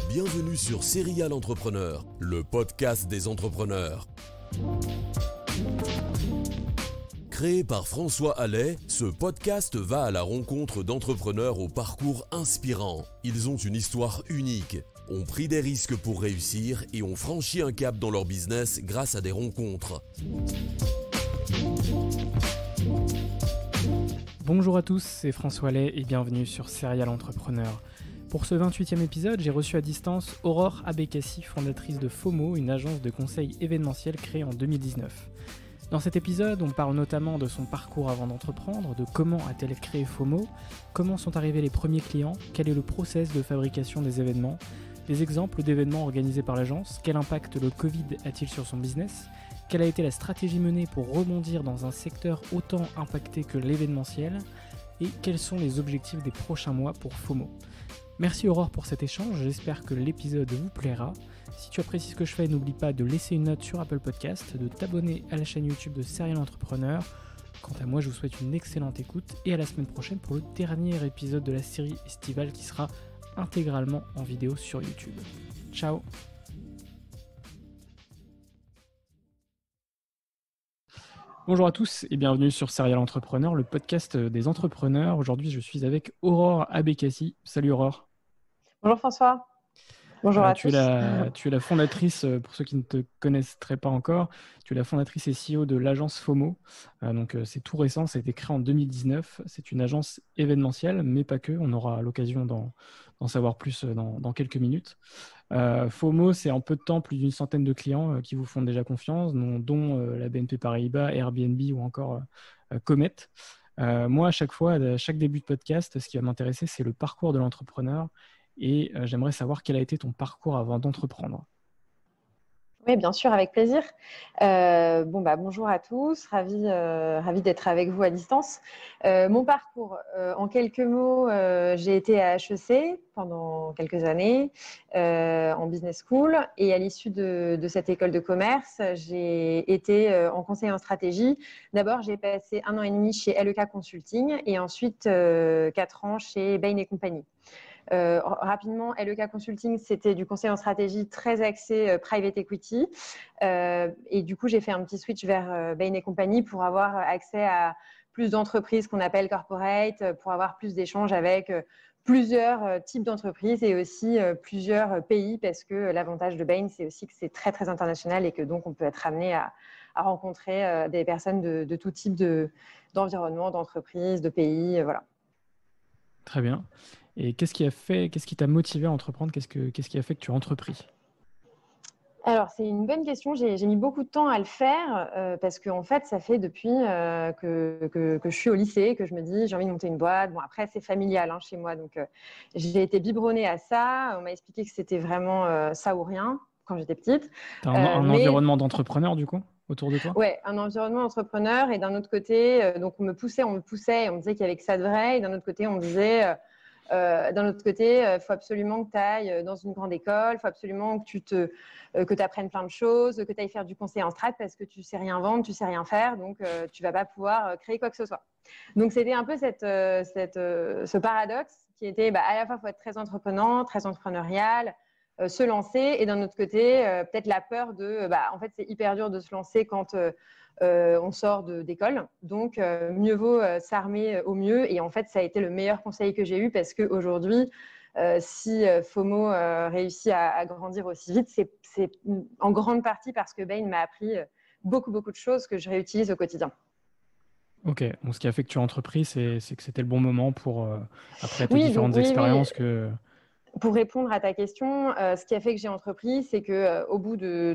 Bienvenue sur Serial Entrepreneur, le podcast des entrepreneurs. Créé par François Allais, ce podcast va à la rencontre d'entrepreneurs au parcours inspirant. Ils ont une histoire unique, ont pris des risques pour réussir et ont franchi un cap dans leur business grâce à des rencontres. Bonjour à tous, c'est François Allais et bienvenue sur Serial Entrepreneur. Pour ce 28e épisode, j'ai reçu à distance Aurore Abekassi, fondatrice de FOMO, une agence de conseil événementiel créée en 2019. Dans cet épisode, on parle notamment de son parcours avant d'entreprendre, de comment a-t-elle créé FOMO, comment sont arrivés les premiers clients, quel est le process de fabrication des événements, des exemples d'événements organisés par l'agence, quel impact le Covid a-t-il sur son business, quelle a été la stratégie menée pour rebondir dans un secteur autant impacté que l'événementiel, et quels sont les objectifs des prochains mois pour FOMO. Merci Aurore pour cet échange, j'espère que l'épisode vous plaira. Si tu apprécies ce que je fais, n'oublie pas de laisser une note sur Apple Podcast, de t'abonner à la chaîne YouTube de Serial Entrepreneur. Quant à moi, je vous souhaite une excellente écoute et à la semaine prochaine pour le dernier épisode de la série estivale qui sera intégralement en vidéo sur YouTube. Ciao. Bonjour à tous et bienvenue sur Serial Entrepreneur, le podcast des entrepreneurs. Aujourd'hui, je suis avec Aurore Abekassi. Salut Aurore. Bonjour François. Bonjour à tous. Tu es la fondatrice, pour ceux qui ne te connaîtraient pas encore, tu es la fondatrice et CEO de l'agence FOMO. C'est tout récent, ça a été créé en 2019. C'est une agence événementielle, mais pas que. On aura l'occasion d'en savoir plus dans quelques minutes. FOMO, c'est en peu de temps plus d'une centaine de clients qui vous font déjà confiance, dont la BNP Paribas, Airbnb ou encore Comet. Moi, à chaque début de podcast, ce qui va m'intéresser, c'est le parcours de l'entrepreneur. Et j'aimerais savoir quel a été ton parcours avant d'entreprendre. Oui, bien sûr, avec plaisir. Bonjour à tous, ravi d'être avec vous à distance. Mon parcours, en quelques mots, j'ai été à HEC pendant quelques années en business school et à l'issue de cette école de commerce, j'ai été en conseil en stratégie. D'abord, j'ai passé 1 an et demi chez LEK Consulting et ensuite 4 ans chez Bain & Compagnie. Rapidement, LEK Consulting, c'était du conseil en stratégie très axé private equity. Et du coup, j'ai fait un petit switch vers Bain & Compagnie pour avoir accès à plus d'entreprises qu'on appelle corporate, pour avoir plus d'échanges avec plusieurs types d'entreprises et aussi plusieurs pays, parce que l'avantage de Bain, c'est aussi que c'est très, très international et que donc on peut être amené à rencontrer des personnes de tout type d'environnement, d'entreprise, de pays, voilà. Très bien. Et qu'est-ce qui t'a motivé à entreprendre? Qu'est-ce qui a fait que tu as entrepris? Alors, c'est une bonne question. J'ai mis beaucoup de temps à le faire parce que, en fait, ça fait depuis que je suis au lycée que je me dis j'ai envie de monter une boîte. Bon, après, c'est familial chez moi. Donc, j'ai été biberonnée à ça. On m'a expliqué que c'était vraiment ça ou rien quand j'étais petite. Tu as un environnement d'entrepreneur, du coup, autour de toi? Ouais, un environnement d'entrepreneur. Et d'un autre côté, donc on me poussait, et on me disait qu'il y avait que ça de vrai. Et d'un autre côté, on me disait… il faut absolument que tu ailles dans une grande école, il faut absolument que tu apprennes plein de choses, que tu ailles faire du conseil en strat parce que tu sais rien vendre, tu sais rien faire, donc tu vas pas pouvoir créer quoi que ce soit. Donc c'était un peu ce paradoxe qui était à la fois faut être très entreprenant, très entrepreneurial, se lancer, et d'un autre côté peut-être la peur de en fait c'est hyper dur de se lancer quand on sort d'école, donc mieux vaut s'armer au mieux. Et en fait, ça a été le meilleur conseil que j'ai eu parce qu'aujourd'hui, si FOMO réussit à grandir aussi vite, c'est en grande partie parce que Bain m'a appris beaucoup de choses que je réutilise au quotidien. Ok, donc ce qui a fait que tu as entrepris, c'est que c'était le bon moment pour, après tes différentes expériences que… Pour répondre à ta question, ce qui a fait que j'ai entrepris, c'est qu'au bout de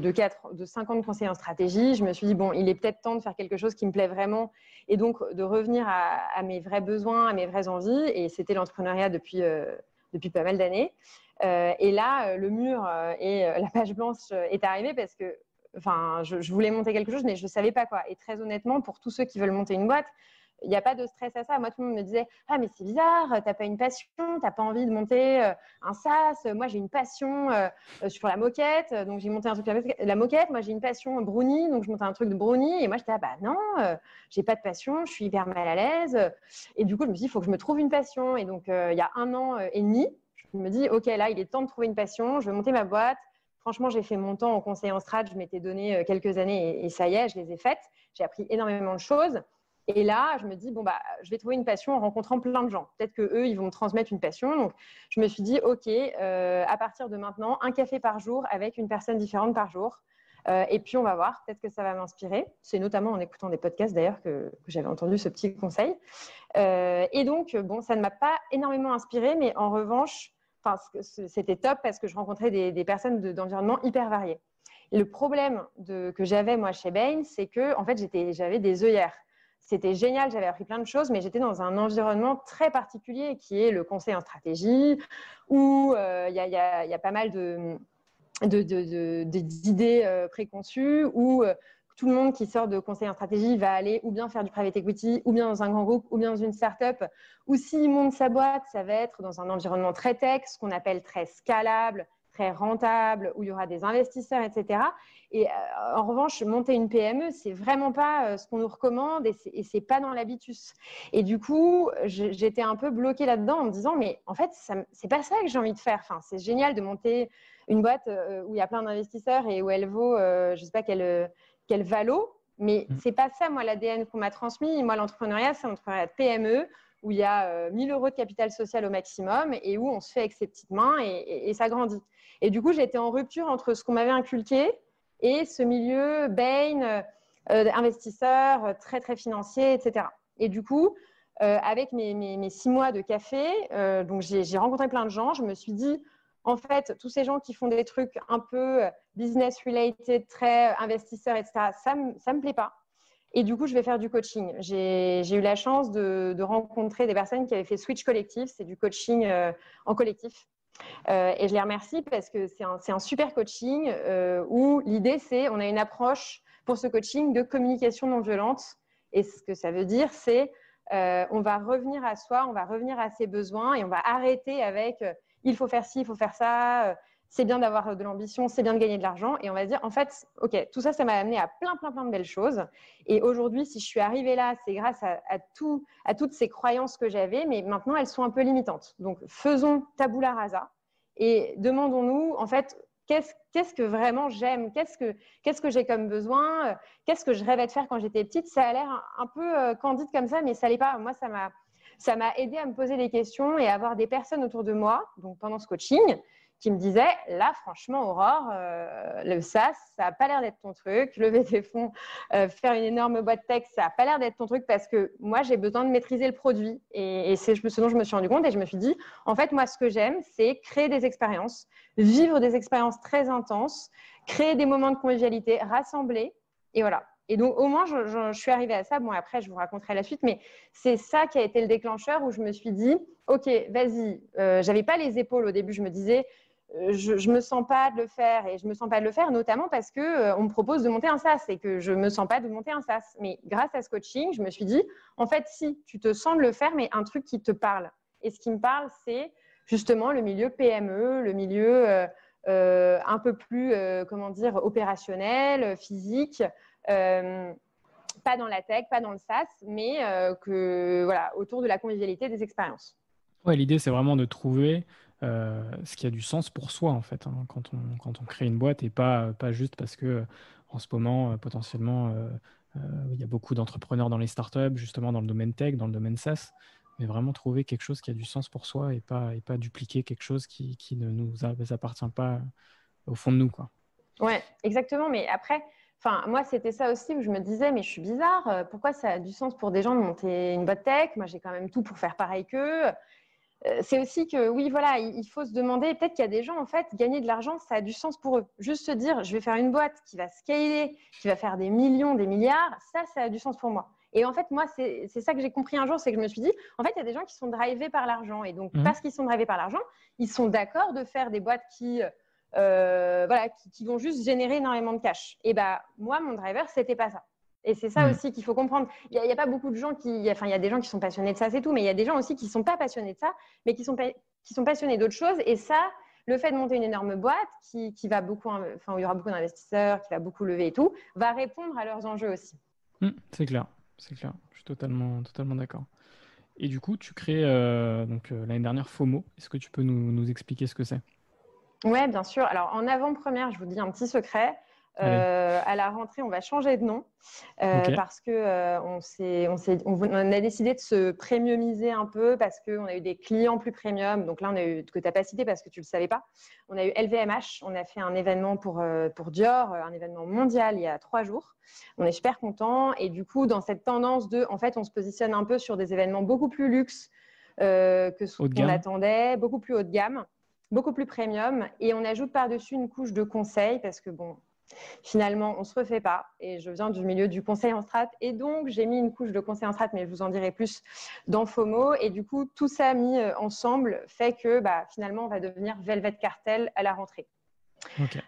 5 ans de conseil en stratégie, je me suis dit, bon, il est peut-être temps de faire quelque chose qui me plaît vraiment et donc de revenir à mes vrais besoins, à mes vraies envies. Et c'était l'entrepreneuriat depuis pas mal d'années. Et là, le mur et la page blanche est arrivée parce que je voulais monter quelque chose, mais je ne savais pas quoi. Et très honnêtement, pour tous ceux qui veulent monter une boîte, il n'y a pas de stress à ça. Moi, tout le monde me disait « Ah, mais c'est bizarre, tu n'as pas une passion, tu n'as pas envie de monter un SaaS. Moi, j'ai une passion sur la moquette, donc j'ai monté un truc la moquette. Moi, j'ai une passion brownie, donc je montais un truc de brownie. Et moi, j'étais bah non, j'ai pas de passion, je suis hyper mal à l'aise. Et du coup, je me suis dit, il faut que je me trouve une passion. Et donc, il y a 1 an et demi, je me dis, OK, là, il est temps de trouver une passion. Je vais monter ma boîte. Franchement, j'ai fait mon temps en conseil en strat. Je m'étais donné quelques années et ça y est, je les ai faites. J'ai appris énormément de choses. Et là, je me dis, je vais trouver une passion en rencontrant plein de gens. Peut-être qu'eux, ils vont me transmettre une passion. Donc, je me suis dit, OK, à partir de maintenant, un café par jour avec une personne différente par jour. Et puis, on va voir. Peut-être que ça va m'inspirer. C'est notamment en écoutant des podcasts, d'ailleurs, que j'avais entendu ce petit conseil. Et donc, ça ne m'a pas énormément inspiré, mais en revanche, c'était top parce que je rencontrais des personnes d'environnement hyper variés. Et le problème que j'avais, moi, chez Bain, c'est que, en fait, j'avais des œillères. C'était génial, j'avais appris plein de choses, mais j'étais dans un environnement très particulier qui est le conseil en stratégie, où il y a pas mal d'idées préconçues, où tout le monde qui sort de conseil en stratégie va aller ou bien faire du private equity, ou bien dans un grand groupe, ou bien dans une start-up, ou s'il monte sa boîte, ça va être dans un environnement très tech, ce qu'on appelle très scalable, très rentable, où il y aura des investisseurs, etc. Et en revanche, monter une PME, c'est vraiment pas ce qu'on nous recommande et c'est pas dans l'habitus. Et du coup, j'étais un peu bloquée là-dedans en me disant, mais en fait, c'est pas ça que j'ai envie de faire. Enfin, c'est génial de monter une boîte où il y a plein d'investisseurs et où elle vaut, je sais pas quel valo, mais c'est pas ça, moi, l'ADN qu'on m'a transmis. Moi, l'entrepreneuriat, c'est un entrepreneuriat de PME où il y a 1 000 € de capital social au maximum et où on se fait avec ses petites mains et ça grandit. Et du coup, j'étais en rupture entre ce qu'on m'avait inculqué et ce milieu Bain, investisseur, très, très financier, etc. Et du coup, avec mes 6 mois de café, donc j'ai rencontré plein de gens. Je me suis dit, en fait, tous ces gens qui font des trucs un peu business-related, très investisseurs, etc., ça me plaît pas. Et du coup, je vais faire du coaching. J'ai eu la chance de rencontrer des personnes qui avaient fait Switch Collectif. C'est du coaching en collectif. Et je les remercie parce que c'est un super coaching où l'idée, c'est on a une approche pour ce coaching de communication non violente. Et ce que ça veut dire, c'est on va revenir à soi, on va revenir à ses besoins et on va arrêter avec il faut faire ci, il faut faire ça, c'est bien d'avoir de l'ambition, c'est bien de gagner de l'argent. Et on va se dire, en fait, OK, tout ça, ça m'a amené à plein de belles choses. Et aujourd'hui, si je suis arrivée là, c'est grâce à toutes ces croyances que j'avais, mais maintenant, elles sont un peu limitantes. Donc, faisons tabula rasa et demandons-nous, en fait, qu'est-ce que vraiment j'aime, qu'est-ce que j'ai comme besoin, qu'est-ce que je rêvais de faire quand j'étais petite. Ça a l'air un peu candide comme ça, mais ça l'est pas. Moi, ça m'a aidé à me poser des questions et à avoir des personnes autour de moi, donc pendant ce coaching, qui me disaient, là, franchement, Aurore, le SaaS, ça n'a pas l'air d'être ton truc. Lever des fonds, faire une énorme boîte tech, ça n'a pas l'air d'être ton truc parce que moi, j'ai besoin de maîtriser le produit. Et c'est ce dont je me suis rendu compte et je me suis dit, en fait, moi, ce que j'aime, c'est créer des expériences, vivre des expériences très intenses, créer des moments de convivialité, rassembler. Et voilà. Et donc, au moins, je suis arrivée à ça. Bon, après, je vous raconterai la suite, mais c'est ça qui a été le déclencheur où je me suis dit, OK, vas-y. J'avais pas les épaules au début. Je me disais, je me sens pas de le faire et je me sens pas de le faire, notamment parce que on me propose de monter un SaaS et que je me sens pas de monter un SaaS. Mais grâce à ce coaching, je me suis dit, en fait, si tu te sens de le faire, mais un truc qui te parle. Et ce qui me parle, c'est justement le milieu PME, le milieu un peu plus, opérationnel, physique. Pas dans la tech, pas dans le SaaS, mais autour de la convivialité des expériences. Ouais, l'idée, c'est vraiment de trouver ce qui a du sens pour soi, en fait, hein, quand on crée une boîte et pas juste parce que en ce moment, potentiellement, il y a beaucoup d'entrepreneurs dans les startups, justement dans le domaine tech, dans le domaine SaaS, mais vraiment trouver quelque chose qui a du sens pour soi et pas dupliquer quelque chose qui ne nous appartient pas au fond de nous, quoi. Ouais, exactement. Mais après, moi, c'était ça aussi où je me disais, mais je suis bizarre, pourquoi ça a du sens pour des gens de monter une boîte tech? Moi, j'ai quand même tout pour faire pareil qu'eux. C'est aussi que, oui, voilà, il faut se demander, peut-être qu'il y a des gens, en fait, gagner de l'argent, ça a du sens pour eux. Juste se dire, je vais faire une boîte qui va scaler, qui va faire des millions, des milliards, ça a du sens pour moi. Et en fait, moi, c'est ça que j'ai compris un jour, c'est que je me suis dit, en fait, il y a des gens qui sont drivés par l'argent. Et donc, parce qu'ils sont drivés par l'argent, ils sont d'accord de faire des boîtes qui vont juste générer énormément de cash. Et moi, mon driver, c'était pas ça. Et c'est ça aussi qu'il faut comprendre. Il y a pas beaucoup de gens il y a des gens qui sont passionnés de ça, c'est tout, mais il y a des gens aussi qui ne sont pas passionnés de ça, mais qui sont passionnés d'autres choses. Et ça, le fait de monter une énorme boîte qui va beaucoup, où il y aura beaucoup d'investisseurs, qui va beaucoup lever et tout, va répondre à leurs enjeux aussi. C'est clair. Je suis totalement d'accord. Et du coup, tu crées l'année dernière FOMO. Est-ce que tu peux nous expliquer ce que c'est? Oui, bien sûr. Alors, en avant-première, je vous dis un petit secret. À la rentrée, on va changer de nom parce que on a décidé de se premiumiser un peu parce qu'on a eu des clients plus premium. Donc là, on a eu, que tu n'as pas cité parce que tu ne le savais pas, on a eu LVMH. On a fait un événement pour Dior, un événement mondial il y a 3 jours. On est super contents. Et du coup, dans cette tendance en fait, on se positionne un peu sur des événements beaucoup plus luxe que ce qu'on attendait, beaucoup plus haut de gamme, beaucoup plus premium. Et on ajoute par-dessus une couche de conseils parce que finalement, on ne se refait pas. Et je viens du milieu du conseil en strat. Et donc, j'ai mis une couche de conseil en strat, mais je vous en dirai plus dans FOMO. Et du coup, tout ça mis ensemble fait que finalement, on va devenir Velvet Cartel à la rentrée.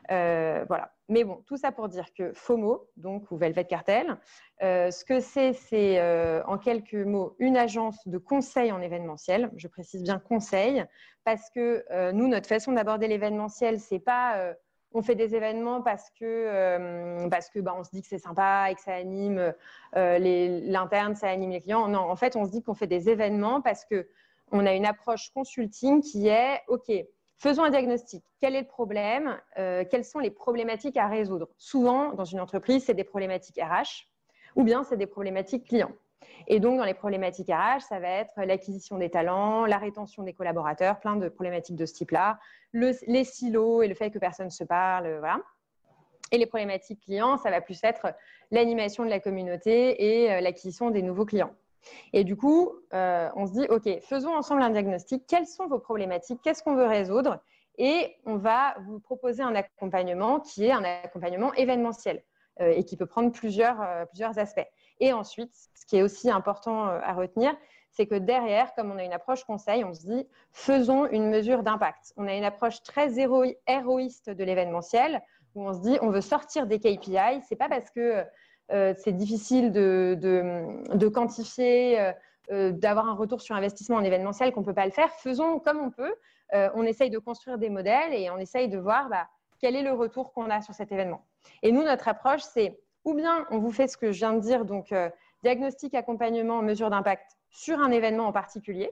Voilà. Mais bon, tout ça pour dire que FOMO, ou Velvet Cartel, ce que c'est en quelques mots une agence de conseil en événementiel. Je précise bien conseil, parce que nous, notre façon d'aborder l'événementiel, c'est pas on fait des événements parce que on se dit que c'est sympa et que ça anime l'interne, ça anime les clients. Non, en fait, on se dit qu'on fait des événements parce qu'on a une approche consulting qui est OK. Faisons un diagnostic. Quel est le problème? Quelles sont les problématiques à résoudre? Souvent, dans une entreprise, c'est des problématiques RH ou bien c'est des problématiques clients. Et donc, dans les problématiques RH, ça va être l'acquisition des talents, la rétention des collaborateurs, plein de problématiques de ce type-là, les silos et le fait que personne ne se parle, voilà. Et les problématiques clients, ça va plus être l'animation de la communauté et l'acquisition des nouveaux clients. Et du coup, on se dit, OK, faisons ensemble un diagnostic. Quelles sont vos problématiques? Qu'est-ce qu'on veut résoudre? Et on va vous proposer un accompagnement qui est un accompagnement événementiel et qui peut prendre plusieurs aspects. Et ensuite, ce qui est aussi important à retenir, c'est que derrière, comme on a une approche conseil, on se dit, faisons une mesure d'impact. On a une approche très héroïste de l'événementiel où on se dit, on veut sortir des KPI. Ce n'est pas parce que c'est difficile de quantifier, d'avoir un retour sur investissement en événementiel qu'on ne peut pas le faire. Faisons comme on peut. On essaye de construire des modèles et on essaye de voir quel est le retour qu'on a sur cet événement. Et nous, notre approche, c'est ou bien on vous fait ce que je viens de dire, donc diagnostic, accompagnement, mesure d'impact sur un événement en particulier,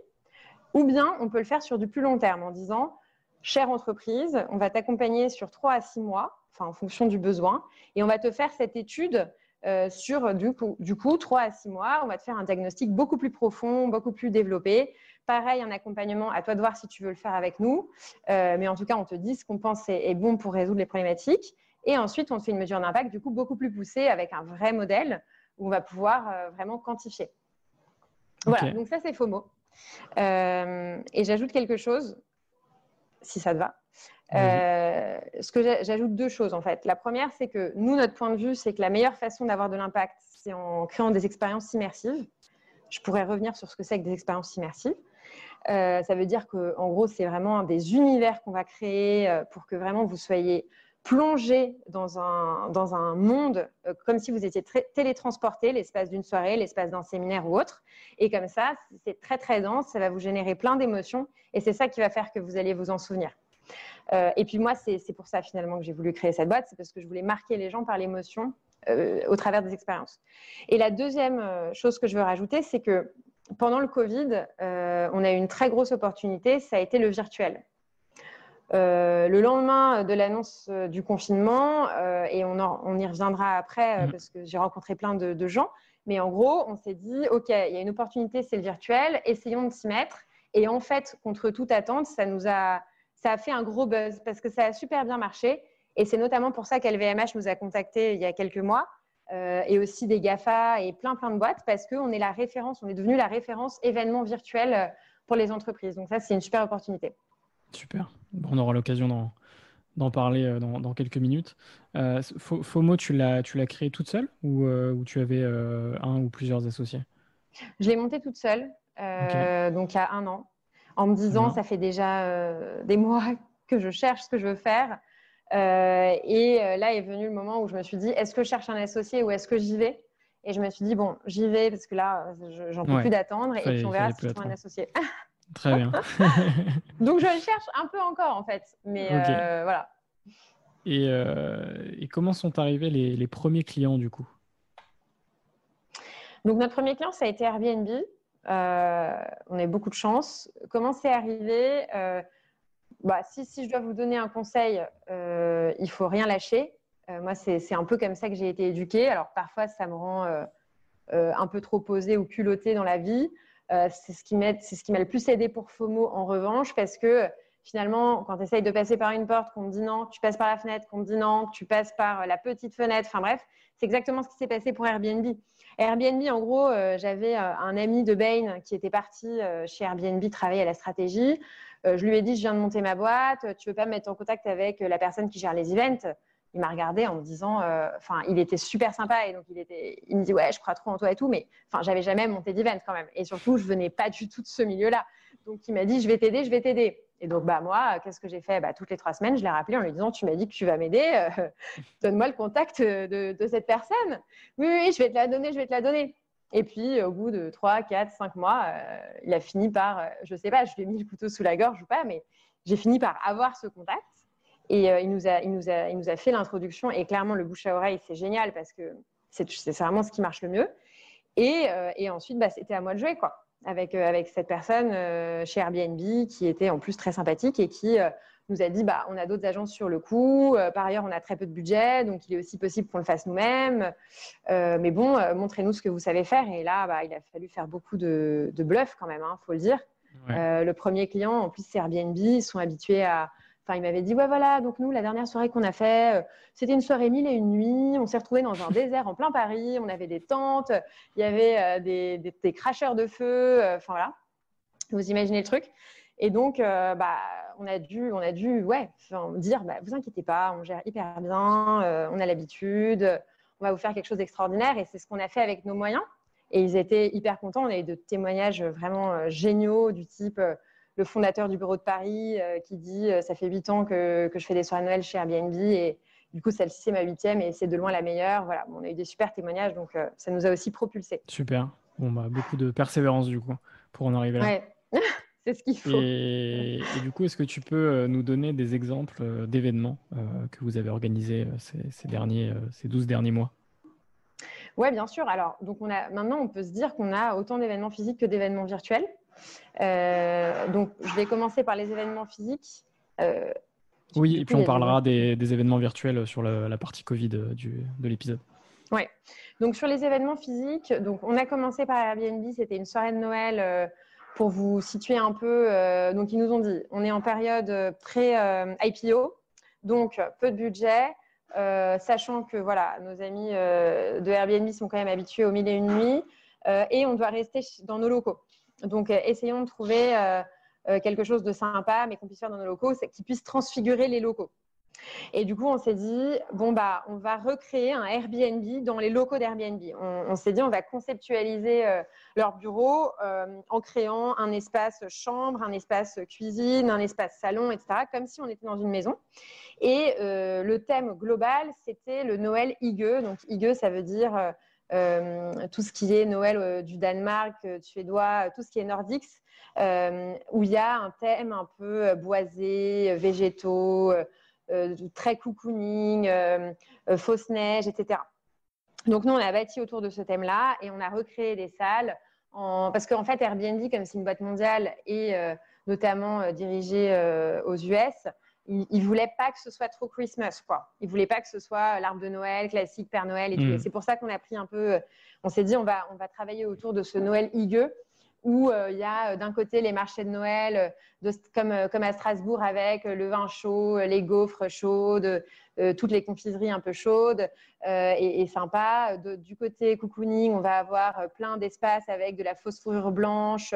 ou bien on peut le faire sur du plus long terme en disant, chère entreprise, on va t'accompagner sur 3 à 6 mois, en fonction du besoin, et on va te faire cette étude sur du coup 3 à 6 mois. On va te faire un diagnostic beaucoup plus profond, beaucoup plus développé. Pareil, un accompagnement, à toi de voir si tu veux le faire avec nous. Mais en tout cas, on te dit ce qu'on pense est bon pour résoudre les problématiques. Et ensuite, on te fait une mesure d'impact du coup beaucoup plus poussée avec un vrai modèle où on va pouvoir vraiment quantifier. Voilà, donc ça, c'est FOMO. Et j'ajoute quelque chose, si ça te va. J'ajoute 2 choses en fait. La première, c'est que nous, notre point de vue, c'est que la meilleure façon d'avoir de l'impact, c'est en créant des expériences immersives. Je pourrais revenir sur ce que c'est que des expériences immersives. Ça veut dire qu'en gros, c'est vraiment des univers qu'on va créer pour que vraiment vous soyez plongé dans un monde comme si vous étiez télétransporté l'espace d'une soirée, l'espace d'un séminaire ou autre. Et comme ça, c'est très très dense, ça va vous générer plein d'émotions et c'est ça qui va faire que vous allez vous en souvenir. Et puis moi, c'est pour ça finalement que j'ai voulu créer cette boîte, c'est parce que je voulais marquer les gens par l'émotion au travers des expériences. Et la deuxième chose que je veux rajouter, c'est que pendant le Covid, on a eu une très grosse opportunité, ça a été le virtuel. Le lendemain de l'annonce du confinement, et on y reviendra après parce que j'ai rencontré plein de gens, mais en gros, on s'est dit, OK, il y a une opportunité, c'est le virtuel, essayons de s'y mettre. Et en fait, contre toute attente, ça a fait un gros buzz parce que ça a super bien marché. Et c'est notamment pour ça qu'LVMH nous a contactés il y a quelques mois et aussi des GAFA et plein de boîtes parce qu'on est on est devenu la référence événement virtuel pour les entreprises. Donc ça, c'est une super opportunité. Super. On aura l'occasion d'en parler dans quelques minutes. FOMO, tu l'as créé toute seule ou tu avais un ou plusieurs associés? Je l'ai montée toute seule, donc il y a 1 an, en me disant ça fait déjà des mois que je cherche ce que je veux faire. Et là est venu le moment où je me suis dit, est-ce que je cherche un associé ou est-ce que j'y vais? Et je me suis dit, bon, j'y vais parce que là, j'en peux plus d'attendre. Et puis, on verra si je trouve un associé. Très bien. Donc, je cherche un peu encore, en fait. Mais okay. Voilà. Et comment sont arrivés les premiers clients, du coup? Donc, notre premier client, ça a été Airbnb. On a eu beaucoup de chance. Comment c'est arrivé? Si je dois vous donner un conseil, il ne faut rien lâcher. Moi, c'est un peu comme ça que j'ai été éduquée. Alors, parfois, ça me rend un peu trop posée ou culottée dans la vie. C'est ce qui m'a le plus aidé pour FOMO, en revanche, parce que finalement, quand tu essayes de passer par une porte, qu'on te dit non, tu passes par la fenêtre, qu'on te dit non, tu passes par la petite fenêtre, enfin bref, c'est exactement ce qui s'est passé pour Airbnb. Airbnb, en gros, j'avais un ami de Bain qui était parti chez Airbnb travailler à la stratégie. Je lui ai dit, je viens de monter ma boîte, tu veux pas me mettre en contact avec la personne qui gère les events? Il m'a regardé en me disant, il était super sympa et donc il me dit, ouais, je crois trop en toi et tout, mais j'avais jamais monté d'event quand même. Et surtout, je venais pas du tout de ce milieu-là. Donc, il m'a dit, je vais t'aider, je vais t'aider. Et donc, moi, qu'est-ce que j'ai fait? Toutes les 3 semaines, je l'ai rappelé en lui disant, tu m'as dit que tu vas m'aider, donne-moi le contact de cette personne. Oui, je vais te la donner, je vais te la donner. Et puis, au bout de 3, 4, 5 mois, il a fini par, je sais pas, je lui ai mis le couteau sous la gorge ou pas, mais j'ai fini par avoir ce contact. Et il nous a fait l'introduction. Et clairement, le bouche à oreille, c'est génial parce que c'est vraiment ce qui marche le mieux. Et ensuite, c'était à moi de jouer, quoi, avec cette personne chez Airbnb qui était en plus très sympathique et qui nous a dit, on a d'autres agences sur le coup. Par ailleurs, on a très peu de budget, donc il est aussi possible qu'on le fasse nous-mêmes. Mais bon, montrez-nous ce que vous savez faire. Et là, il a fallu faire beaucoup de bluff quand même, faut le dire. Ouais. Le premier client, en plus, c'est Airbnb. Ils sont habitués à… il m'avait dit, ouais, voilà, donc nous, la dernière soirée qu'on a fait, c'était une soirée 1001 nuits. On s'est retrouvés dans un désert en plein Paris. On avait des tentes, il y avait des cracheurs de feu. Voilà, vous imaginez le truc. Et donc, on a dû dire, vous inquiétez pas, on gère hyper bien, on a l'habitude, on va vous faire quelque chose d'extraordinaire. Et c'est ce qu'on a fait avec nos moyens. Et ils étaient hyper contents. On a eu de témoignages vraiment géniaux du type… le fondateur du bureau de Paris qui dit ça fait 8 ans que je fais des soirées Noël chez Airbnb et du coup celle-ci c'est ma 8e et c'est de loin la meilleure. Voilà, on a eu des super témoignages donc ça nous a aussi propulsés. Super. Bon, beaucoup de persévérance du coup pour en arriver là. Ouais, c'est ce qu'il faut. Et du coup, est-ce que tu peux nous donner des exemples d'événements que vous avez organisés ces 12 derniers mois? Ouais, bien sûr. Alors, donc maintenant, on peut se dire qu'on a autant d'événements physiques que d'événements virtuels. Donc, je vais commencer par les événements physiques. Oui, et puis on parlera des événements virtuels sur la partie Covid de l'épisode. Oui. Donc, sur les événements physiques, donc, on a commencé par Airbnb. C'était une soirée de Noël pour vous situer un peu. Donc, ils nous ont dit, on est en période pré-IPO, donc peu de budget. Sachant que voilà, nos amis de Airbnb sont quand même habitués aux 1001 nuits et on doit rester dans nos locaux. Donc, essayons de trouver quelque chose de sympa, mais qu'on puisse faire dans nos locaux, qui puisse transfigurer les locaux. Et du coup, on s'est dit, on va recréer un Airbnb dans les locaux d'Airbnb. On s'est dit, on va conceptualiser leur bureau en créant un espace chambre, un espace cuisine, un espace salon, etc., comme si on était dans une maison. Et le thème global, c'était le Noël hygge. Donc, hygge, ça veut dire tout ce qui est Noël du Danemark, suédois, tout ce qui est nordique, où il y a un thème un peu boisé, végétaux, très cocooning, fausse neige, etc. Donc, nous, on a bâti autour de ce thème-là et on a recréé des salles. Parce qu'en fait, Airbnb, comme c'est une boîte mondiale et notamment dirigée aux US, ils ne voulaient pas que ce soit trop Christmas, quoi. Ils ne voulaient pas que ce soit l'arbre de Noël, classique, Père Noël et tout. Et c'est pour ça qu'on a pris un peu… on s'est dit, on va travailler autour de ce Noël hygge où il y a d'un côté les marchés de Noël, comme à Strasbourg avec le vin chaud, les gaufres chaudes, toutes les confiseries un peu chaudes et sympa. Du côté cocooning, on va avoir plein d'espaces avec de la fausse fourrure blanche,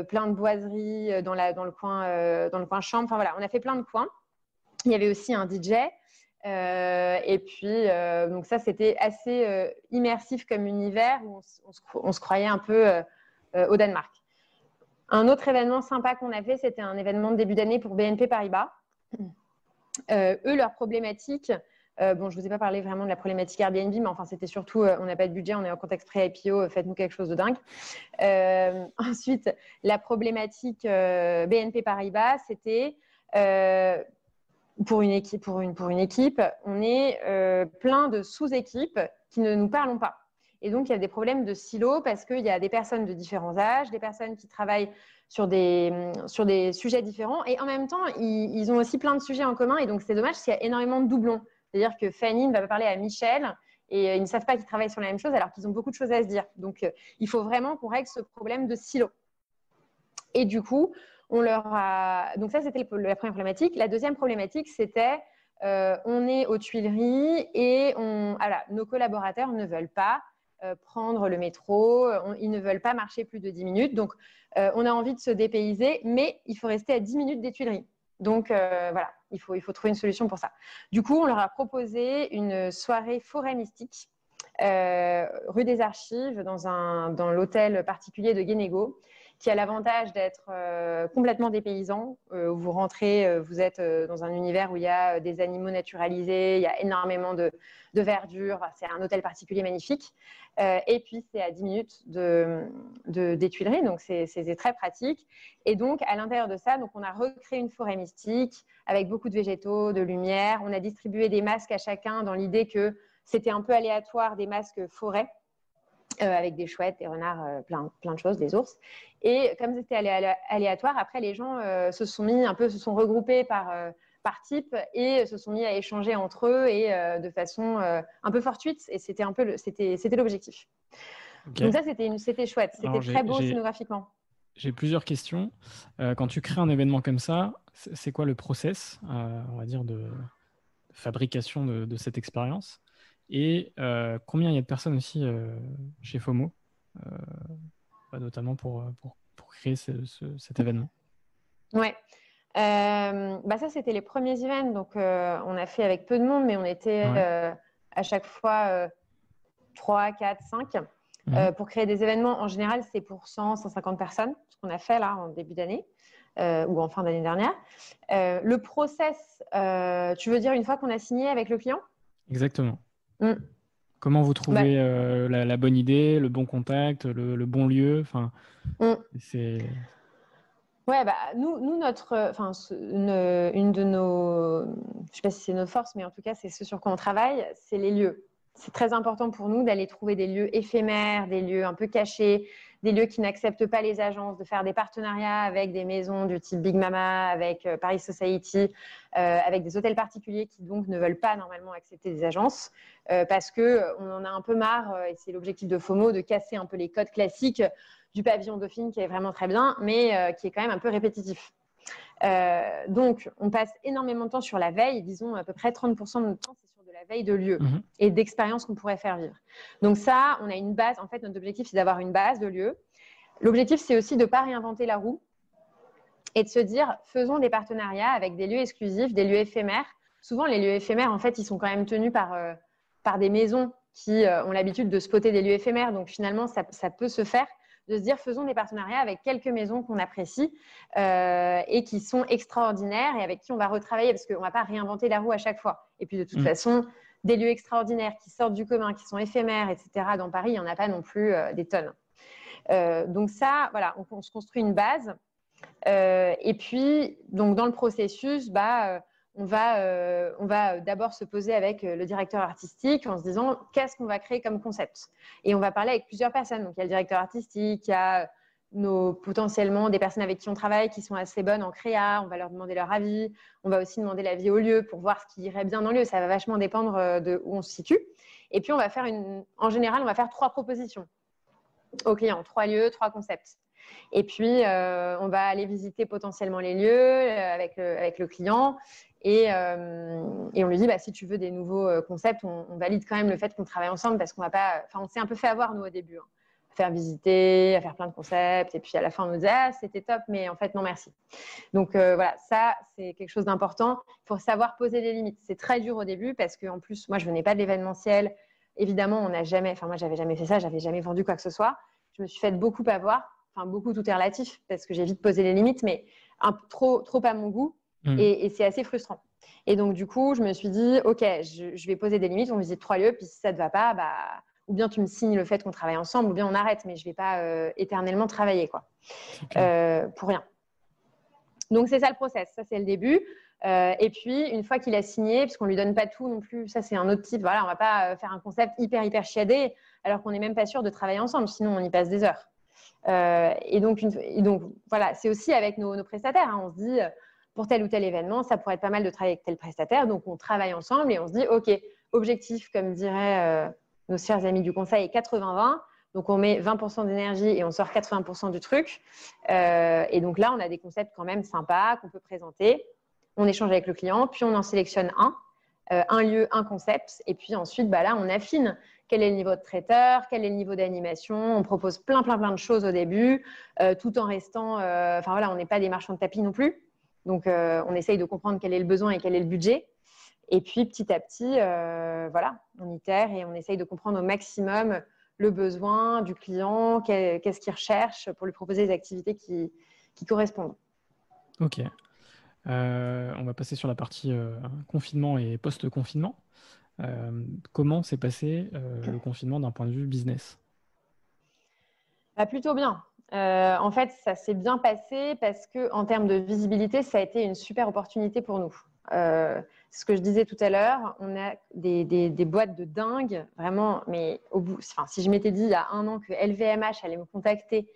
plein de boiseries dans le coin chambre. Enfin voilà, on a fait plein de coins. Il y avait aussi un DJ. Et puis, donc ça, c'était assez immersif comme univers où on se croyait un peu au Danemark. Un autre événement sympa qu'on a fait, c'était un événement de début d'année pour BNP Paribas. Eux, leur problématique, Bon, je ne vous ai pas parlé vraiment de la problématique Airbnb, mais enfin, c'était surtout, on n'a pas de budget, on est en contexte pré-IPO, faites-nous quelque chose de dingue. Ensuite, la problématique BNP Paribas, c'était pour une équipe, on est plein de sous-équipes qui ne nous parlent pas. Et donc, il y a des problèmes de silos parce qu'il y a des personnes de différents âges, des personnes qui travaillent sur des sujets différents. Et en même temps, ils ont aussi plein de sujets en commun. Et donc, c'est dommage s'il y a énormément de doublons. C'est-à-dire que Fanny ne va pas parler à Michel et ils ne savent pas qu'ils travaillent sur la même chose alors qu'ils ont beaucoup de choses à se dire. Donc, il faut vraiment qu'on règle ce problème de silo. Et du coup, on leur a… Donc ça, c'était la première problématique. La deuxième problématique, c'était on est aux Tuileries et nos collaborateurs ne veulent pas prendre le métro, ils ne veulent pas marcher plus de 10 minutes. Donc, on a envie de se dépayser, mais il faut rester à 10 minutes des Tuileries. Donc, voilà, il faut trouver une solution pour ça. Du coup, on leur a proposé une soirée forêt mystique rue des Archives, dans l'hôtel particulier de Guénégo, qui a l'avantage d'être complètement dépaysant. Vous rentrez, vous êtes dans un univers où il y a des animaux naturalisés, il y a énormément de verdure. Enfin, c'est un hôtel particulier magnifique. Et puis, c'est à 10 minutes des Tuileries, donc c'est très pratique. Et donc, à l'intérieur de ça, donc, on a recréé une forêt mystique avec beaucoup de végétaux, de lumière. On a distribué des masques à chacun dans l'idée que c'était un peu aléatoire, des masques forêt. Avec des chouettes, des renards, plein de choses, des ours. Et comme c'était aléatoire, après, les gens se sont regroupés par type et se sont mis à échanger entre eux et de façon un peu fortuite. Et c'était l'objectif. Okay. Donc ça, c'était chouette. C'était très beau scénographiquement. J'ai plusieurs questions. Quand tu crées un événement comme ça, c'est quoi le process, on va dire, de fabrication de cette expérience ? Et combien il y a de personnes aussi chez FOMO, notamment pour créer cet événement? Ouais. Ça, c'était les premiers events. Donc, on a fait avec peu de monde, mais on était à chaque fois 3, 4, 5. Pour créer des événements, en général, c'est pour 100, 150 personnes, ce qu'on a fait là en début d'année ou en fin d'année dernière. Le process, tu veux dire une fois qu'on a signé avec le client? Exactement. Comment vous trouvez la bonne idée, le bon contact, le bon lieu, c'est… Ouais, nous une de nos, je sais pas si c'est notre force, mais en tout cas, c'est ce sur quoi on travaille, c'est les lieux. C'est très important pour nous d'aller trouver des lieux éphémères, des lieux un peu cachés, des lieux qui n'acceptent pas les agences, de faire des partenariats avec des maisons du type Big Mama, avec Paris Society, avec des hôtels particuliers qui donc ne veulent pas normalement accepter des agences parce qu'on en a un peu marre, et c'est l'objectif de FOMO, de casser un peu les codes classiques du pavillon Dauphine qui est vraiment très bien, mais qui est quand même un peu répétitif. Donc, on passe énormément de temps sur la veille, disons à peu près 30% de notre temps, c'est sur de la veille de lieu et d'expériences qu'on pourrait faire vivre. Donc ça, on a une base. En fait, notre objectif, c'est d'avoir une base de lieu. L'objectif, c'est aussi de ne pas réinventer la roue et de se dire, faisons des partenariats avec des lieux exclusifs, des lieux éphémères. Souvent, les lieux éphémères, en fait, ils sont quand même tenus par des maisons qui ont l'habitude de spotter des lieux éphémères. Donc, finalement, ça peut se faire. De se dire, faisons des partenariats avec quelques maisons qu'on apprécie et qui sont extraordinaires et avec qui on va retravailler parce qu'on ne va pas réinventer la roue à chaque fois. Et puis, de toute façon, des lieux extraordinaires qui sortent du commun, qui sont éphémères, etc., dans Paris, il n'y en a pas non plus des tonnes. Donc ça, voilà, on se construit une base. Et puis, donc, dans le processus, on va d'abord se poser avec le directeur artistique en se disant qu'est-ce qu'on va créer comme concept. Et on va parler avec plusieurs personnes. Donc, il y a le directeur artistique, il y a potentiellement des personnes avec qui on travaille qui sont assez bonnes en créa. On va leur demander leur avis. On va aussi demander l'avis au lieu pour voir ce qui irait bien dans le lieu. Ça va vachement dépendre de où on se situe. Et puis, en général, on va faire 3 propositions aux clients, 3 lieux, 3 concepts. Et puis, on va aller visiter potentiellement les lieux avec le client. Et on lui dit, si tu veux des nouveaux concepts, on valide quand même le fait qu'on travaille ensemble parce qu'on va pas… Enfin, on s'est un peu fait avoir, nous, au début. À faire visiter, à faire plein de concepts. Et puis, à la fin, on nous dit, c'était top, mais en fait, non, merci. Donc, voilà, ça, c'est quelque chose d'important. Il faut savoir poser des limites. C'est très dur au début parce qu'en plus, moi, je venais pas de l'événementiel. Évidemment, on n'a jamais… Enfin, moi, j'avais jamais fait ça. J'avais jamais vendu quoi que ce soit. Je me suis fait beaucoup avoir. Enfin, beaucoup, tout est relatif parce que j'ai vite posé les limites, mais trop à mon goût. Et c'est assez frustrant. Et donc, du coup, je me suis dit, OK, je vais poser des limites. On visite 3 lieux. Puis, si ça ne te va pas, ou bien tu me signes le fait qu'on travaille ensemble, ou bien on arrête. Mais je ne vais pas éternellement travailler, quoi, pour rien. Donc, c'est ça le process. Ça, c'est le début. Et puis, une fois qu'il a signé, parce qu'on ne lui donne pas tout non plus, ça, c'est un autre type. Voilà, on ne va pas faire un concept hyper chiadé, alors qu'on n'est même pas sûr de travailler ensemble. Sinon, on y passe des heures. Et donc, voilà, c'est aussi avec nos prestataires. Hein, on se dit, pour tel ou tel événement, ça pourrait être pas mal de travailler avec tel prestataire. Donc, on travaille ensemble et on se dit, OK, objectif, comme diraient nos chers amis du conseil, est 80-20. Donc, on met 20% d'énergie et on sort 80% du truc. Et donc là, on a des concepts quand même sympas qu'on peut présenter. On échange avec le client, puis on en sélectionne un lieu, un concept. Et puis ensuite, là, on affine. Quel est le niveau de traiteur, quel est le niveau d'animation. On propose plein de choses au début, tout en restant… on n'est pas des marchands de tapis non plus. Donc, on essaye de comprendre quel est le besoin et quel est le budget. Et puis, petit à petit, on itère et on essaye de comprendre au maximum le besoin du client, qu'est-ce qu'il recherche pour lui proposer des activités qui correspondent. Ok. On va passer sur la partie confinement et post-confinement. Comment s'est passé le confinement d'un point de vue business? Plutôt bien. En fait, ça s'est bien passé parce qu'en termes de visibilité, ça a été une super opportunité pour nous. Ce que je disais tout à l'heure, on a des boîtes de dingue, vraiment, mais si je m'étais dit il y a 1 an que LVMH allait me contacter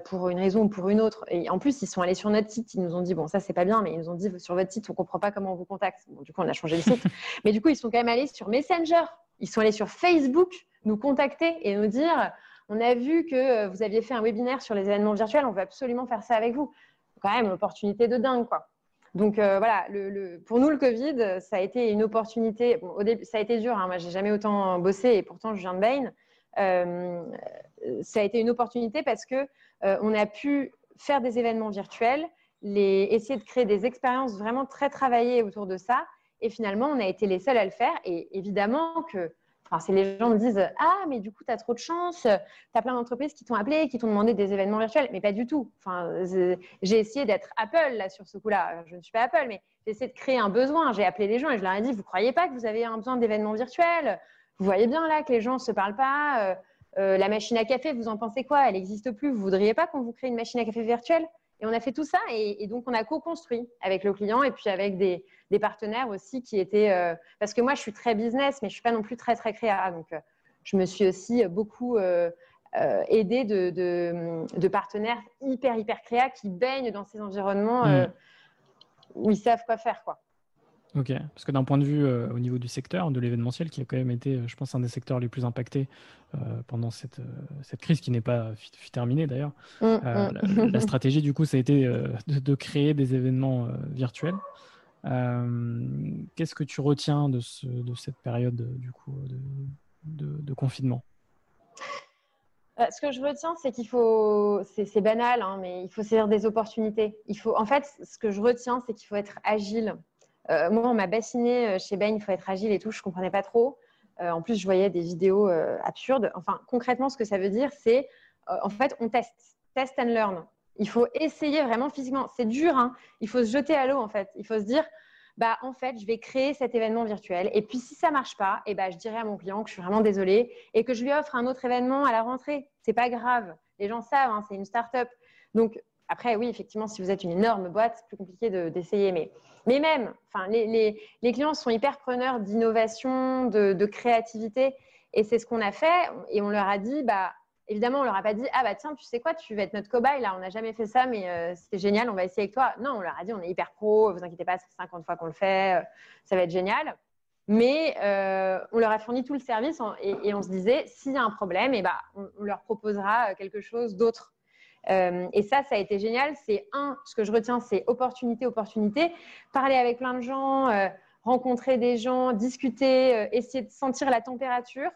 pour une raison ou pour une autre, et en plus, ils sont allés sur notre site, ils nous ont dit, bon, ça, c'est pas bien, mais ils nous ont dit, sur votre site, on comprend pas comment on vous contacte. Bon, du coup, on a changé le site. Mais du coup, ils sont quand même allés sur Messenger, ils sont allés sur Facebook nous contacter et nous dire… On a vu que vous aviez fait un webinaire sur les événements virtuels. On veut absolument faire ça avec vous. Quand même, l'opportunité de dingue, quoi. Donc, voilà, pour nous, le Covid, ça a été une opportunité. Bon, au début, ça a été dur. Hein. Moi, je n'ai jamais autant bossé et pourtant, je viens de Bain. Ça a été une opportunité parce qu'on a pu faire des événements virtuels, essayer de créer des expériences vraiment très travaillées autour de ça. Et finalement, on a été les seuls à le faire. Et évidemment que… c'est les gens me disent « Ah, mais du coup, tu as trop de chance, tu as plein d'entreprises qui t'ont appelé, qui t'ont demandé des événements virtuels. » Mais pas du tout. J'ai essayé d'être Apple là, sur ce coup-là. Je ne suis pas Apple, mais j'ai essayé de créer un besoin. J'ai appelé les gens et je leur ai dit « Vous ne croyez pas que vous avez un besoin d'événements virtuels? Vous voyez bien là que les gens ne se parlent pas. La machine à café, vous en pensez quoi? Elle n'existe plus. Vous ne voudriez pas qu'on vous crée une machine à café virtuelle ?» Et on a fait tout ça et donc on a co-construit avec le client et puis avec des partenaires aussi qui étaient… parce que moi, je suis très business, mais je ne suis pas non plus très créa. Donc, je me suis aussi beaucoup aidée de partenaires hyper créa qui baignent dans ces environnements où ils savent quoi faire, quoi. Ok, parce que d'un point de vue au niveau du secteur, de l'événementiel, qui a quand même été, je pense, un des secteurs les plus impactés pendant cette crise, qui n'est pas terminée d'ailleurs, la stratégie, du coup, ça a été de créer des événements virtuels. Qu'est-ce que tu retiens de cette période, du coup, de confinement? Ce que je retiens, c'est qu'il faut, c'est banal, hein, mais il faut saisir des opportunités. En fait, ce que je retiens, c'est qu'il faut être agile. Moi, on m'a bassiné chez Bain, il faut être agile et tout, je ne comprenais pas trop. En plus, je voyais des vidéos absurdes. Enfin, concrètement, ce que ça veut dire, c'est en fait, on test and learn. Il faut essayer vraiment physiquement. C'est dur, hein. Il faut se jeter à l'eau, en fait. Il faut se dire, en fait, je vais créer cet événement virtuel. Et puis, si ça ne marche pas, je dirai à mon client que je suis vraiment désolée et que je lui offre un autre événement à la rentrée. Ce n'est pas grave. Les gens savent, hein, c'est une start-up. Donc, après, oui, effectivement, si vous êtes une énorme boîte, c'est plus compliqué d'essayer. Mais même, les clients sont hyper preneurs d'innovation, de créativité. Et c'est ce qu'on a fait. Et on leur a dit, évidemment, on leur a pas dit « Ah tiens, tu sais quoi, tu vas être notre cobaye, là, on n'a jamais fait ça, mais c'est génial, on va essayer avec toi. » Non, on leur a dit « On est hyper pro, vous inquiétez pas, ça fait 50 fois qu'on le fait, ça va être génial. » Mais on leur a fourni tout le service et on se disait « S'il y a un problème, on leur proposera quelque chose d'autre. » Et ça a été génial. Ce que je retiens, c'est opportunité. Parler avec plein de gens, rencontrer des gens, discuter, essayer de sentir la température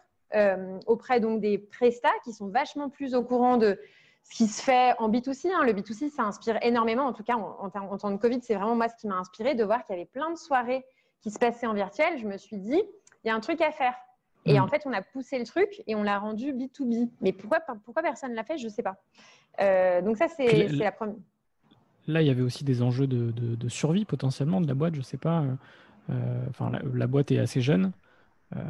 auprès donc des prestats qui sont vachement plus au courant de ce qui se fait en B2C. Hein. Le B2C, ça inspire énormément. En tout cas, en temps de Covid, c'est vraiment moi ce qui m'a inspiré de voir qu'il y avait plein de soirées qui se passaient en virtuel. Je me suis dit, il y a un truc à faire. Et en fait, on a poussé le truc et on l'a rendu B2B. Mais pourquoi personne ne l'a fait, je ne sais pas. Donc ça, c'est la première. là, il y avait aussi des enjeux de survie potentiellement de la boîte, je ne sais pas. Enfin, la boîte est assez jeune. Euh,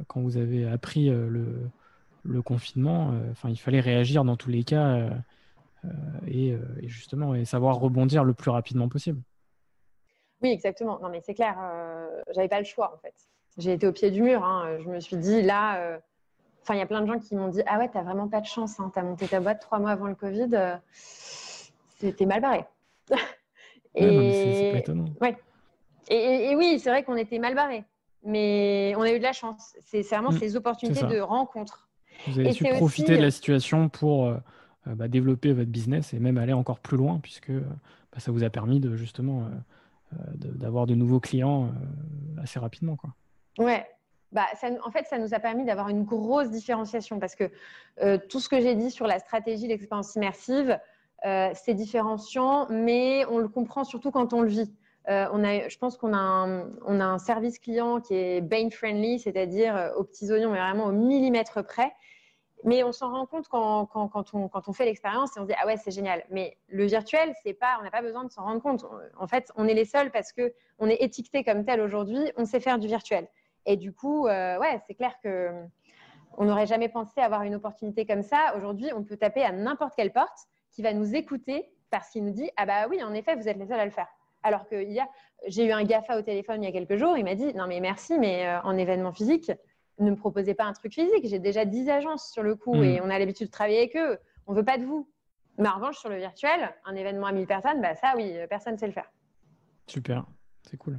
Quand vous avez appris le confinement, enfin, il fallait réagir dans tous les cas et justement et savoir rebondir le plus rapidement possible. Oui, exactement. Non, mais c'est clair, j'avais pas le choix en fait. J'ai été au pied du mur. Hein. Je me suis dit là, il y a plein de gens qui m'ont dit ah ouais, t'as vraiment pas de chance. Hein. T'as monté ta boîte 3 mois avant le Covid, c'était mal barré. Ouais, non, mais c'est pas Et étonnant. ouais. Et oui, c'est vrai qu'on était mal barré, mais on a eu de la chance. C'est vraiment ces C'est opportunités ça. de rencontre. Vous avez Et su c'est profiter aussi, de la situation pour développer votre business et même aller encore plus loin puisque ça vous a permis de justement d'avoir de nouveaux clients assez rapidement, quoi. ouais. Bah, en fait, ça nous a permis d'avoir une grosse différenciation parce que tout ce que j'ai dit sur la stratégie, l'expérience immersive, c'est différenciant, mais on le comprend surtout quand on le vit. Je pense qu'on a un service client qui est Bain friendly, c'est-à-dire aux petits oignons, mais vraiment au millimètre près. Mais on s'en rend compte quand on fait l'expérience et on se dit ah ouais, c'est génial. Mais le virtuel, on n'a pas besoin de s'en rendre compte. En fait, on est les seuls parce qu'on est étiqueté comme tel aujourd'hui, on sait faire du virtuel. Et du coup, ouais, c'est clair qu'on n'aurait jamais pensé avoir une opportunité comme ça. Aujourd'hui, on peut taper à n'importe quelle porte qui va nous écouter parce qu'il nous dit ah bah oui, en effet, vous êtes les seuls à le faire. Alors que j'ai eu un GAFA au téléphone il y a quelques jours, il m'a dit non mais merci, mais en événement physique, ne me proposez pas un truc physique. J'ai déjà 10 agences sur le coup et on a l'habitude de travailler avec eux. On ne veut pas de vous. Mais en revanche, sur le virtuel, un événement à 1000 personnes, bah ça oui, personne ne sait le faire. Super, c'est cool.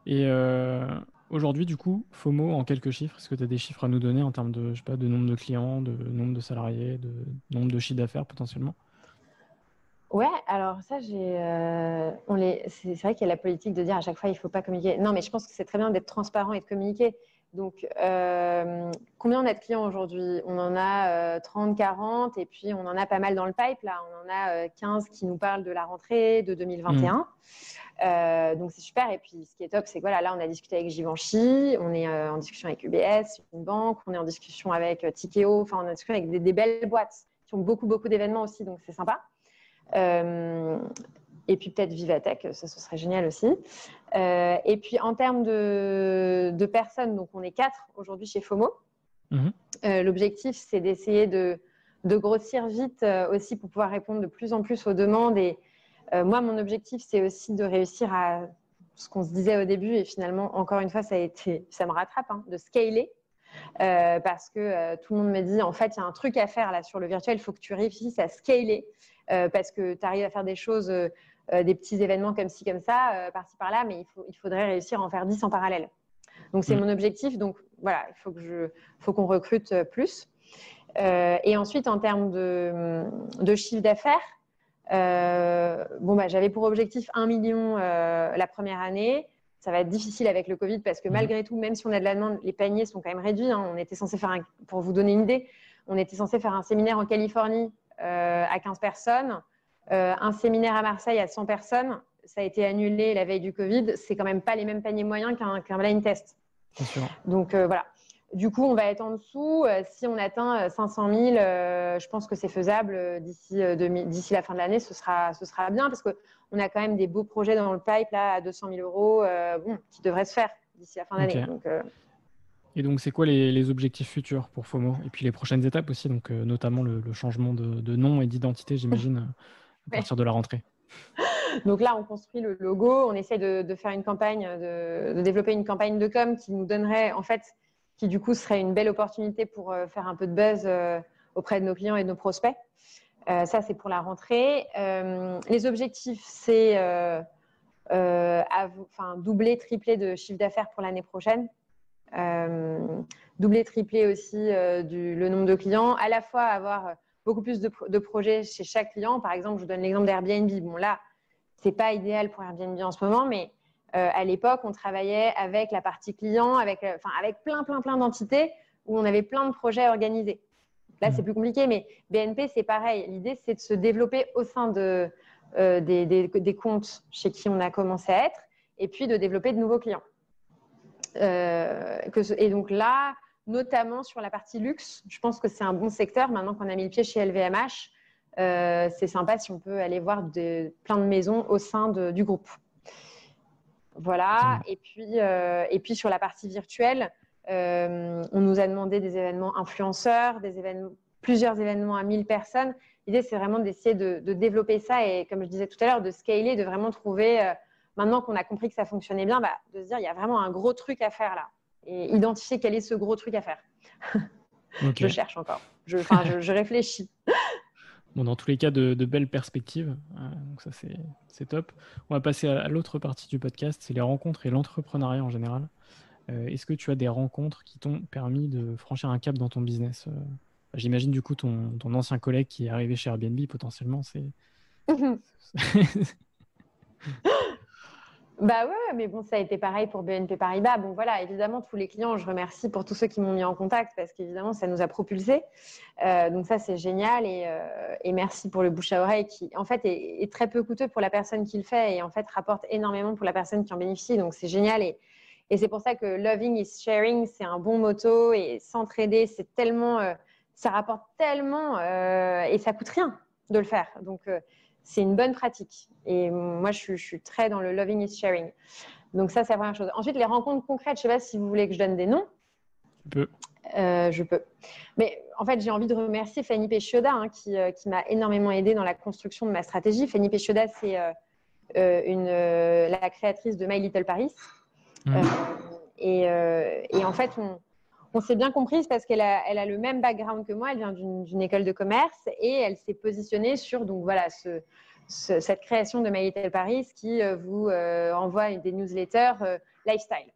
Et aujourd'hui, du coup, FOMO, en quelques chiffres, est-ce que tu as des chiffres à nous donner en termes de, je sais pas, de nombre de clients, de nombre de salariés, de nombre de chiffres d'affaires potentiellement? Ouais, alors ça, c'est vrai qu'il y a la politique de dire à chaque fois, il ne faut pas communiquer. Non, mais je pense que c'est très bien d'être transparent et de communiquer. Donc, combien on a de clients aujourd'hui? On en a 30, 40, et puis on en a pas mal dans le pipe. Là, on en a 15 qui nous parlent de la rentrée de 2021. Donc, c'est super. Et puis, ce qui est top, c'est que voilà, là, on a discuté avec Givenchy, on est en discussion avec UBS, une banque, on est en discussion avec Tikeo, enfin, on est en discussion avec des belles boîtes qui ont beaucoup, beaucoup d'événements aussi, donc c'est sympa. Et puis peut-être Vivatech, ça ce serait génial aussi. Et puis en termes de personnes, donc on est 4 aujourd'hui chez FOMO. L'objectif, c'est d'essayer de grossir vite aussi pour pouvoir répondre de plus en plus aux demandes. Et moi, mon objectif, c'est aussi de réussir à ce qu'on se disait au début. Et finalement, encore une fois, ça me rattrape, hein, de scaler. Parce que tout le monde me dit, en fait, il y a un truc à faire là sur le virtuel, il faut que tu réussisses à scaler. Parce que tu arrives à faire des choses, des petits événements comme ci, comme ça, par-ci, par-là, mais il faudrait réussir à en faire 10 en parallèle. Donc, c'est mon objectif. Donc, voilà, il faut qu'on recrute plus. Et ensuite, en termes de chiffre d'affaires, j'avais pour objectif 1 million la première année. Ça va être difficile avec le Covid parce que malgré tout, même si on a de la demande, les paniers sont quand même réduits. Hein. On était censé pour vous donner une idée, on était censé faire un séminaire en Californie à 15 personnes, un séminaire à Marseille à 100 personnes. Ça a été annulé la veille du Covid. C'est quand même pas les mêmes paniers moyens qu'un blind test. Bien sûr. Donc voilà. Du coup, on va être en dessous. Si on atteint 500 000, je pense que c'est faisable d'ici la fin de l'année. Ce sera bien parce qu'on a quand même des beaux projets dans le pipe là, à 200 000 euros qui devraient se faire d'ici la fin d'année. Okay. Et donc, c'est quoi les objectifs futurs pour FOMO? Et puis les prochaines étapes aussi, donc notamment le changement de nom et d'identité, j'imagine, à partir de la rentrée. Donc là, on construit le logo. On essaie de faire une campagne, de développer une campagne de com qui nous donnerait, en fait, qui du coup serait une belle opportunité pour faire un peu de buzz auprès de nos clients et de nos prospects. Ça, c'est pour la rentrée. Les objectifs, c'est doubler, tripler de chiffre d'affaires pour l'année prochaine. Doubler, tripler aussi le nombre de clients. À la fois avoir beaucoup plus de projets chez chaque client. Par exemple, je vous donne l'exemple d'Airbnb. Bon, là, c'est pas idéal pour Airbnb en ce moment, mais à l'époque, on travaillait avec la partie client, avec plein d'entités où on avait plein de projets organisés. Là, c'est plus compliqué, mais BNP, c'est pareil. L'idée, c'est de se développer au sein des comptes chez qui on a commencé à être et puis de développer de nouveaux clients. Et donc là, notamment sur la partie luxe, je pense que c'est un bon secteur. Maintenant qu'on a mis le pied chez LVMH, c'est sympa si on peut aller voir plein de maisons au sein du groupe. Voilà. Et puis sur la partie virtuelle, on nous a demandé des événements influenceurs, plusieurs événements à 1000 personnes. L'idée, c'est vraiment d'essayer de développer ça et, comme je disais tout à l'heure, de scaler, de vraiment trouver, maintenant qu'on a compris que ça fonctionnait bien, de se dire, il y a vraiment un gros truc à faire là. Et identifier quel est ce gros truc à faire. Okay. Je cherche encore. Je réfléchis. Bon, dans tous les cas, de belles perspectives. Donc ça, c'est top. On va passer à l'autre partie du podcast, c'est les rencontres et l'entrepreneuriat en général. Est-ce que tu as des rencontres qui t'ont permis de franchir un cap dans ton business? J'imagine du coup ton ancien collègue qui est arrivé chez Airbnb, potentiellement, c'est... Bah ouais, mais bon, ça a été pareil pour BNP Paribas. Bon voilà, évidemment, tous les clients, je remercie pour tous ceux qui m'ont mis en contact parce qu'évidemment, ça nous a propulsés. Donc ça, c'est génial et merci pour le bouche à oreille qui, en fait, est très peu coûteux pour la personne qui le fait et en fait, rapporte énormément pour la personne qui en bénéficie. Donc c'est génial et c'est pour ça que loving is sharing, c'est un bon motto et s'entraider, c'est tellement, ça rapporte tellement et ça coûte rien de le faire. Donc c'est une bonne pratique. Et moi, je suis très dans le loving is sharing. Donc ça, c'est la première chose. Ensuite, les rencontres concrètes, je ne sais pas si vous voulez que je donne des noms. Tu peux. Je peux. Mais en fait, j'ai envie de remercier Fanny Péchioda qui m'a énormément aidée dans la construction de ma stratégie. Fanny Péchioda, c'est la créatrice de My Little Paris. Et en fait, on s'est bien comprise parce qu'elle a le même background que moi. Elle vient d'une école de commerce et elle s'est positionnée sur donc voilà cette création de My Little Paris qui vous envoie des newsletters lifestyle.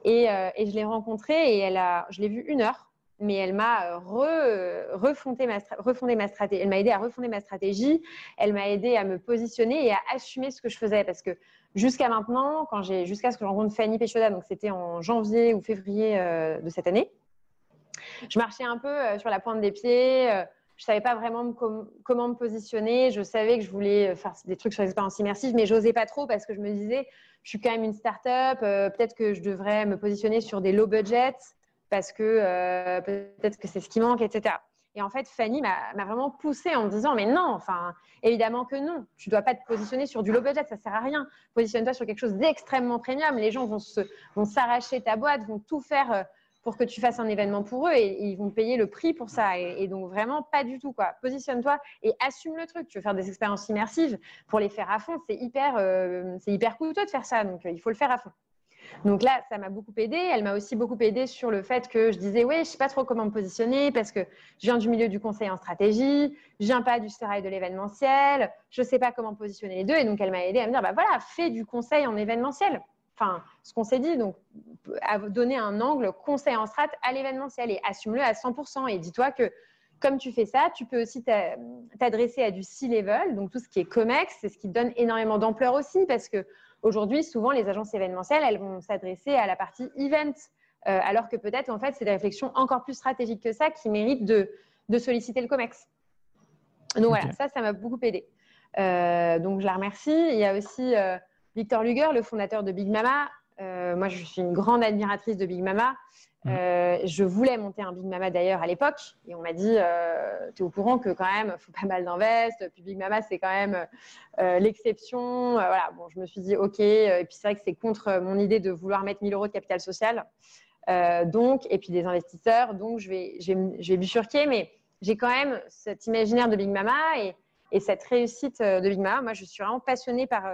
Et je l'ai rencontrée et je l'ai vue 1 heure, mais elle m'a refondé ma stratégie. Elle m'a aidée à refonder ma stratégie. Elle m'a aidée à me positionner et à assumer ce que je faisais parce que jusqu'à maintenant, jusqu'à ce que je rencontre Fanny Péchioda, donc c'était en janvier ou février de cette année, je marchais un peu sur la pointe des pieds. Je ne savais pas vraiment comment me positionner. Je savais que je voulais faire des trucs sur l'expérience immersive, mais je n'osais pas trop parce que je me disais, je suis quand même une start-up. Peut-être que je devrais me positionner sur des low budget parce que peut-être que c'est ce qui manque, etc. Et en fait, Fanny m'a vraiment poussée en me disant, mais non, enfin, évidemment que non. Tu ne dois pas te positionner sur du low budget, ça ne sert à rien. Positionne-toi sur quelque chose d'extrêmement premium. Les gens vont s'arracher ta boîte, vont tout faire pour que tu fasses un événement pour eux et ils vont payer le prix pour ça. Et donc, vraiment, pas du tout, quoi. Positionne-toi et assume le truc. Tu veux faire des expériences immersives, pour les faire à fond, c'est hyper coûteux de faire ça. Donc, il faut le faire à fond. Donc là, ça m'a beaucoup aidée. Elle m'a aussi beaucoup aidée sur le fait que je disais, oui, je ne sais pas trop comment me positionner parce que je viens du milieu du conseil en stratégie, je ne viens pas du sérail de l'événementiel, je ne sais pas comment positionner les deux. Et donc, elle m'a aidée à me dire, bah voilà, fais du conseil en événementiel. Enfin, ce qu'on s'est dit, donc, à donner un angle conseil en strat à l'événementiel et assume-le à 100%. Et dis-toi que comme tu fais ça, tu peux aussi t'adresser à du C-level, donc tout ce qui est COMEX, c'est ce qui donne énormément d'ampleur aussi parce que aujourd'hui, souvent, les agences événementielles, elles vont s'adresser à la partie event, alors que peut-être, en fait, c'est des réflexions encore plus stratégiques que ça qui méritent de solliciter le COMEX. Donc voilà, ça m'a beaucoup aidé. Donc je la remercie. Il y a aussi Victor Luger, le fondateur de Big Mama. Moi, je suis une grande admiratrice de Big Mama. Je voulais monter un Big Mama d'ailleurs à l'époque et on m'a dit tu es au courant que quand même il faut pas mal d'invest, puis Big Mama c'est quand même l'exception, voilà. Bon, je me suis dit ok, et puis c'est vrai que c'est contre mon idée de vouloir mettre 1 000 € de capital social, donc, et puis des investisseurs, donc je vais bifurquer, mais j'ai quand même cet imaginaire de Big Mama et cette réussite de Big Mama. Moi je suis vraiment passionnée par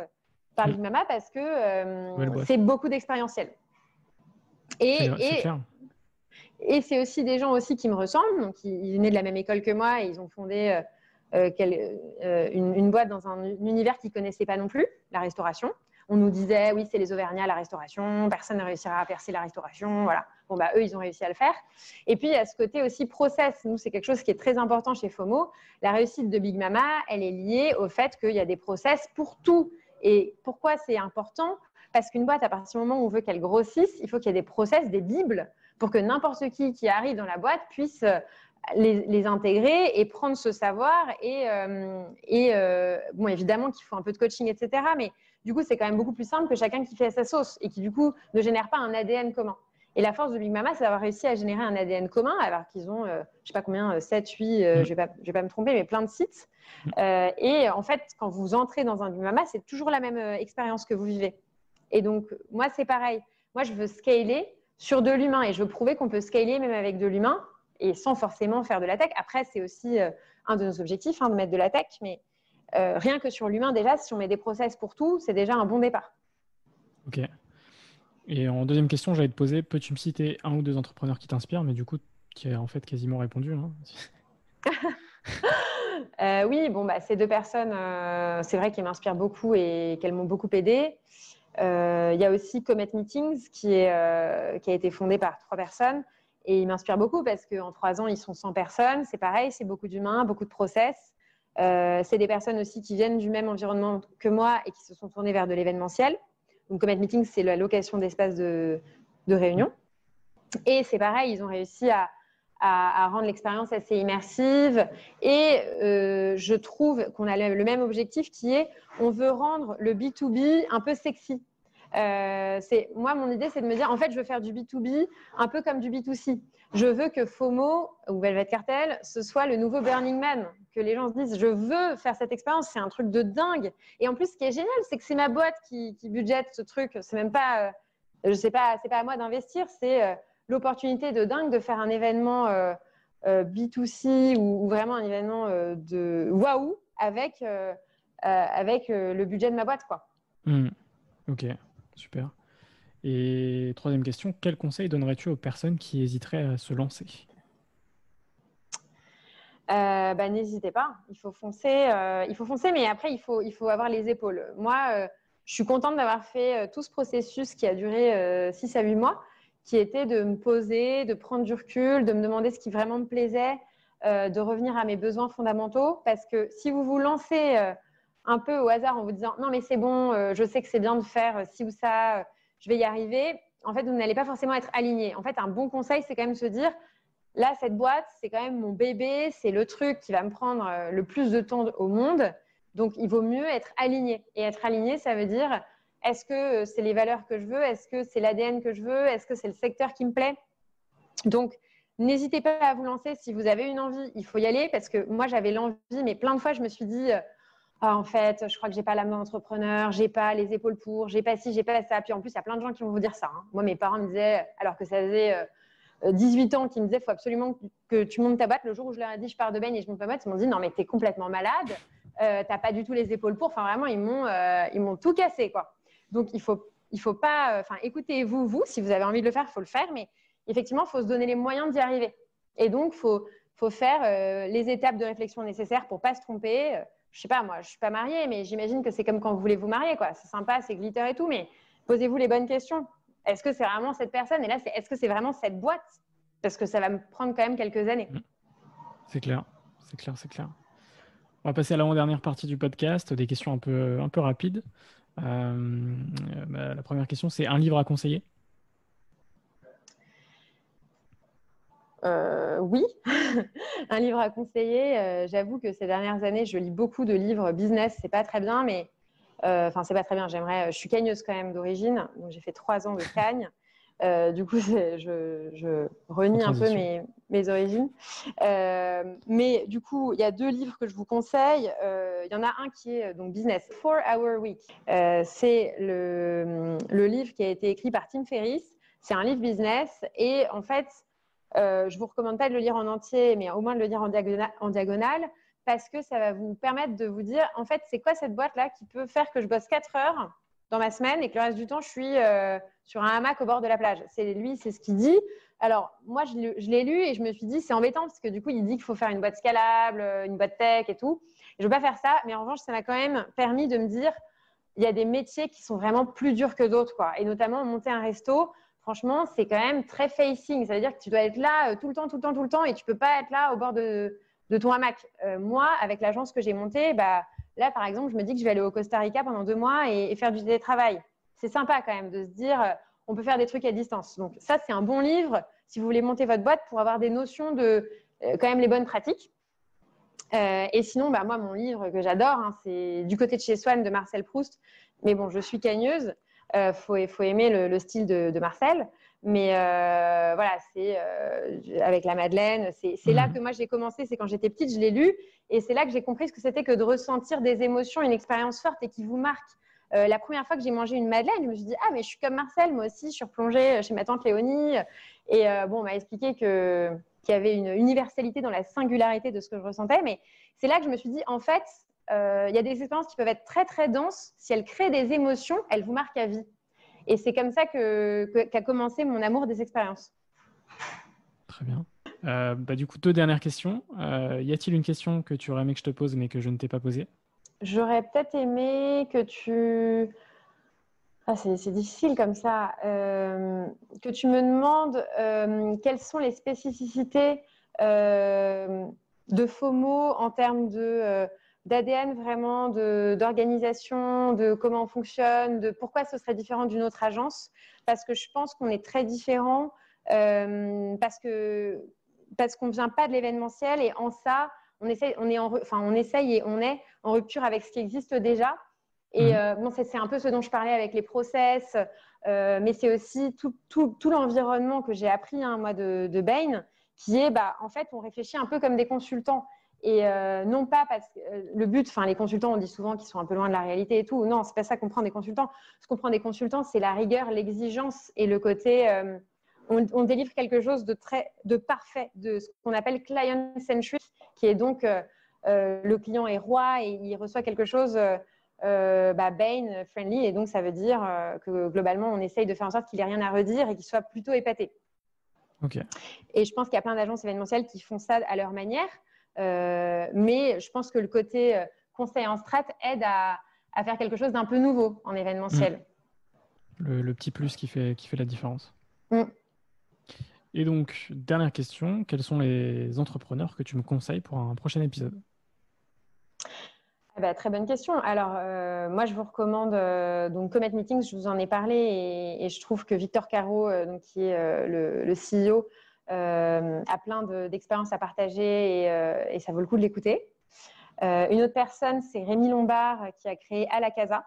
Big Mama parce que c'est beaucoup d'expérientiel. C'est clair. Et c'est aussi des gens aussi qui me ressemblent. Donc, ils venaient de la même école que moi et ils ont fondé une boîte dans un univers qu'ils ne connaissaient pas non plus, la restauration. On nous disait, oui, c'est les Auvergnats, la restauration. Personne ne réussira à percer la restauration. Voilà. Bon, bah, eux, ils ont réussi à le faire. Et puis, il y a ce côté aussi process. Nous, c'est quelque chose qui est très important chez FOMO. La réussite de Big Mama, elle est liée au fait qu'il y a des process pour tout. Et pourquoi c'est important ? Parce qu'une boîte, à partir du moment où on veut qu'elle grossisse, il faut qu'il y ait des process, des bibles, pour que n'importe qui arrive dans la boîte puisse les intégrer et prendre ce savoir. Bon, évidemment qu'il faut un peu de coaching, etc. Mais du coup, c'est quand même beaucoup plus simple que chacun qui fait sa sauce et qui, du coup, ne génère pas un ADN commun. Et la force de Big Mama, c'est d'avoir réussi à générer un ADN commun, alors qu'ils ont, je ne sais pas combien, 7, 8, je vais pas me tromper, mais plein de sites. Et en fait, quand vous entrez dans un Big Mama, c'est toujours la même expérience que vous vivez. Et donc, moi, c'est pareil. Moi, je veux scaler sur de l'humain et je veux prouver qu'on peut scaler même avec de l'humain et sans forcément faire de la tech. Après, c'est aussi un de nos objectifs, de mettre de la tech, mais rien que sur l'humain, déjà, si on met des process pour tout, c'est déjà un bon départ. Ok. Et en deuxième question, j'allais te poser, peux-tu me citer un ou deux entrepreneurs qui t'inspirent, mais du coup, qui a en fait quasiment répondu, hein. Oui, bon, ces deux personnes, c'est vrai qu'elles m'inspirent beaucoup et qu'elles m'ont beaucoup aidée. Il y a aussi Comet Meetings qui a été fondé par 3 personnes et il m'inspire beaucoup parce qu'en 3 ans, ils sont 100 personnes. C'est pareil, c'est beaucoup d'humains, beaucoup de process. C'est des personnes aussi qui viennent du même environnement que moi et qui se sont tournées vers de l'événementiel. Donc, Comet Meetings, c'est la location d'espaces de réunion. Et c'est pareil, ils ont réussi à rendre l'expérience assez immersive. Et je trouve qu'on a le même objectif qui est, on veut rendre le B2B un peu sexy. Moi, mon idée, c'est de me dire, en fait, je veux faire du B2B un peu comme du B2C. Je veux que FOMO ou Velvet Cartel, ce soit le nouveau Burning Man, que les gens se disent, je veux faire cette expérience, c'est un truc de dingue. Et en plus, ce qui est génial, c'est que c'est ma boîte qui budgète ce truc. C'est même pas, c'est pas à moi d'investir, c'est l'opportunité de dingue de faire un événement B2C ou vraiment un événement de waouh avec le budget de ma boîte, quoi. Ok, super. Et troisième question, quel conseil donnerais-tu aux personnes qui hésiteraient à se lancer? N'hésitez pas, il faut foncer, mais après il faut avoir les épaules. Moi, je suis contente d'avoir fait tout ce processus qui a duré 6 à 8 mois, qui était de me poser, de prendre du recul, de me demander ce qui vraiment me plaisait, de revenir à mes besoins fondamentaux, parce que si vous vous lancez un peu au hasard en vous disant non mais c'est bon, je sais que c'est bien de faire ci ou ça, je vais y arriver, en fait vous n'allez pas forcément être aligné. En fait, un bon conseil, c'est quand même se dire là, cette boîte, c'est quand même mon bébé, c'est le truc qui va me prendre le plus de temps au monde. Donc, il vaut mieux être aligné. Et être aligné, ça veut dire, est-ce que c'est les valeurs que je veux? Est-ce que c'est l'ADN que je veux? Est-ce que c'est le secteur qui me plaît? Donc, n'hésitez pas à vous lancer. Si vous avez une envie, il faut y aller. Parce que moi, j'avais l'envie, mais plein de fois, je me suis dit, en fait, je crois que j'ai pas l'âme d'entrepreneur, j'ai pas les épaules pour, j'ai pas ci, j'ai pas ça. Puis en plus, il y a plein de gens qui vont vous dire ça. Moi, mes parents me disaient, alors que ça faisait 18 ans, qui me disaient, il faut absolument que tu montes ta boîte. Le jour où je leur ai dit, je pars de Bain et je monte ma boîte, ils m'ont dit, non, mais tu es complètement malade, t'as pas du tout les épaules pour. Enfin, vraiment, ils m'ont tout cassé, quoi. Donc, il faut pas, écoutez-vous, si vous avez envie de le faire, il faut le faire, mais effectivement, il faut se donner les moyens d'y arriver. Et donc, faut faire les étapes de réflexion nécessaires pour pas se tromper. Je sais pas, moi, je suis pas mariée, mais j'imagine que c'est comme quand vous voulez vous marier, quoi. C'est sympa, c'est glitter et tout, mais posez-vous les bonnes questions. Est-ce que c'est vraiment cette personne? Et là, est-ce que c'est vraiment cette boîte? Parce que ça va me prendre quand même quelques années. C'est clair, c'est clair, c'est clair. On va passer à l'avant-dernière partie du podcast, des questions un peu rapides. La première question, c'est un livre à conseiller? Oui, un livre à conseiller. J'avoue que ces dernières années, je lis beaucoup de livres business. C'est pas très bien, mais c'est pas très bien. Je suis cagneuse quand même d'origine, donc j'ai fait 3 ans de cagne. Du coup, je renie un peu mes origines. Mais du coup, il y a 2 livres que je vous conseille. Il y en a un qui est donc Business, 4-Hour Week. C'est le livre qui a été écrit par Tim Ferriss. C'est un livre business et en fait, je ne vous recommande pas de le lire en entier, mais au moins de le lire en diagonale, parce que ça va vous permettre de vous dire, en fait, c'est quoi cette boîte-là qui peut faire que je bosse 4 heures dans ma semaine et que le reste du temps, je suis sur un hamac au bord de la plage. C'est ce qu'il dit. Alors, moi, je l'ai lu et je me suis dit, c'est embêtant parce que du coup, il dit qu'il faut faire une boîte scalable, une boîte tech et tout. Et je ne veux pas faire ça, mais en revanche, ça m'a quand même permis de me dire, il y a des métiers qui sont vraiment plus durs que d'autres, quoi. Et notamment, monter un resto, franchement, c'est quand même très facing. Ça veut dire que tu dois être là tout le temps et tu ne peux pas être là au bord de ton hamac. Moi, avec l'agence que j'ai montée, là, par exemple, je me dis que je vais aller au Costa Rica pendant 2 mois et faire du télétravail. C'est sympa quand même de se dire, on peut faire des trucs à distance. Donc ça, c'est un bon livre si vous voulez monter votre boîte pour avoir des notions de quand même les bonnes pratiques. Et sinon, moi, mon livre que j'adore, c'est Du côté de chez Swann de Marcel Proust. Mais bon, je suis cagneuse. Faut aimer le style de Marcel. Mais voilà, c'est avec la Madeleine. C'est là que moi, j'ai commencé. C'est quand j'étais petite, je l'ai lu. Et c'est là que j'ai compris ce que c'était que de ressentir des émotions, une expérience forte et qui vous marque. La première fois que j'ai mangé une Madeleine, je me suis dit « Ah, mais je suis comme Marcel, moi aussi, je suis replongée chez ma tante Léonie. » Et bon, on m'a expliqué qu'il y avait une universalité dans la singularité de ce que je ressentais. Mais c'est là que je me suis dit « En fait, il y a des expériences qui peuvent être très, très denses. Si elles créent des émotions, elles vous marquent à vie. » Et c'est comme ça qu'a commencé mon amour des expériences. Très bien. Du coup, 2 dernières questions. Y a-t-il une question que tu aurais aimé que je te pose mais que je ne t'ai pas posée? J'aurais peut-être aimé que tu... Ah, c'est difficile comme ça. Que tu me demandes quelles sont les spécificités de FOMO en termes d'ADN vraiment, d'organisation, de comment on fonctionne, de pourquoi ce serait différent d'une autre agence. Parce que je pense qu'on est très différents parce qu'on ne vient pas de l'événementiel et en ça, on essaye et on est en rupture avec ce qui existe déjà. Et bon, c'est un peu ce dont je parlais avec les process, mais c'est aussi tout l'environnement que j'ai appris, moi, de Bain, qui est, en fait, on réfléchit un peu comme des consultants. Et non pas parce que le but, les consultants, on dit souvent qu'ils sont un peu loin de la réalité et tout. Non, c'est pas ça qu'on prend des consultants. Ce qu'on prend des consultants, c'est la rigueur, l'exigence et le côté... on délivre quelque chose de parfait, de ce qu'on appelle client-centric, qui est donc le client est roi et il reçoit quelque chose... Bain friendly, et donc ça veut dire que globalement on essaye de faire en sorte qu'il n'ait rien à redire et qu'il soit plutôt épaté. Okay. Et je pense qu'il y a plein d'agences événementielles qui font ça à leur manière, mais je pense que le côté conseil en strat aide à faire quelque chose d'un peu nouveau en événementiel. Le petit plus qui fait la différence. Et donc, dernière question, quels sont les entrepreneurs que tu me conseilles pour un prochain épisode? Très bonne question. Alors, moi, je vous recommande donc Comet Meetings, je vous en ai parlé et je trouve que Victor Caro, qui est le CEO, a plein d'expériences à partager et ça vaut le coup de l'écouter. Une autre personne, c'est Rémi Lombard qui a créé À la Casa,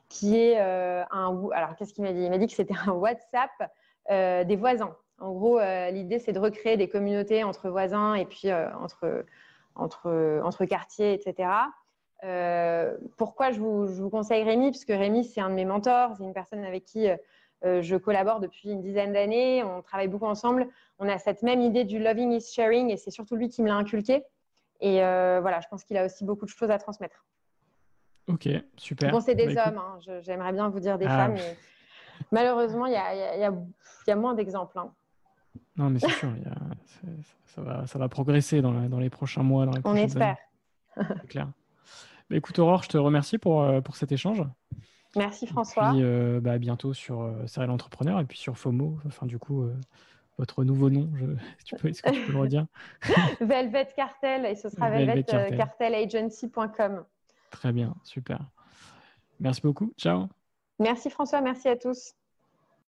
qui est alors, qu'est-ce qu'il m'a dit? Il m'a dit que c'était un WhatsApp des voisins. En gros, l'idée, c'est de recréer des communautés entre voisins et puis entre quartiers, etc. Pourquoi je vous conseille Rémi? Parce que Rémi, c'est un de mes mentors, c'est une personne avec qui je collabore depuis une dizaine d'années, on travaille beaucoup ensemble, on a cette même idée du loving is sharing et c'est surtout lui qui me l'a inculqué. Et voilà, je pense qu'il a aussi beaucoup de choses à transmettre. Ok, super. Bon, c'est des hommes, j'aimerais bien vous dire des femmes, mais malheureusement, il y a moins d'exemples. Non, mais c'est sûr, ça va progresser dans les prochains mois, dans les prochaines années. On espère. C'est clair. Écoute Aurore, je te remercie pour cet échange. Merci François. Et puis à bientôt sur Serial Entrepreneur et puis sur FOMO, votre nouveau nom, est-ce que tu peux le redire? Velvet Cartel, et ce sera velvetcartelagency.com. Très bien, super. Merci beaucoup, ciao. Merci François, merci à tous.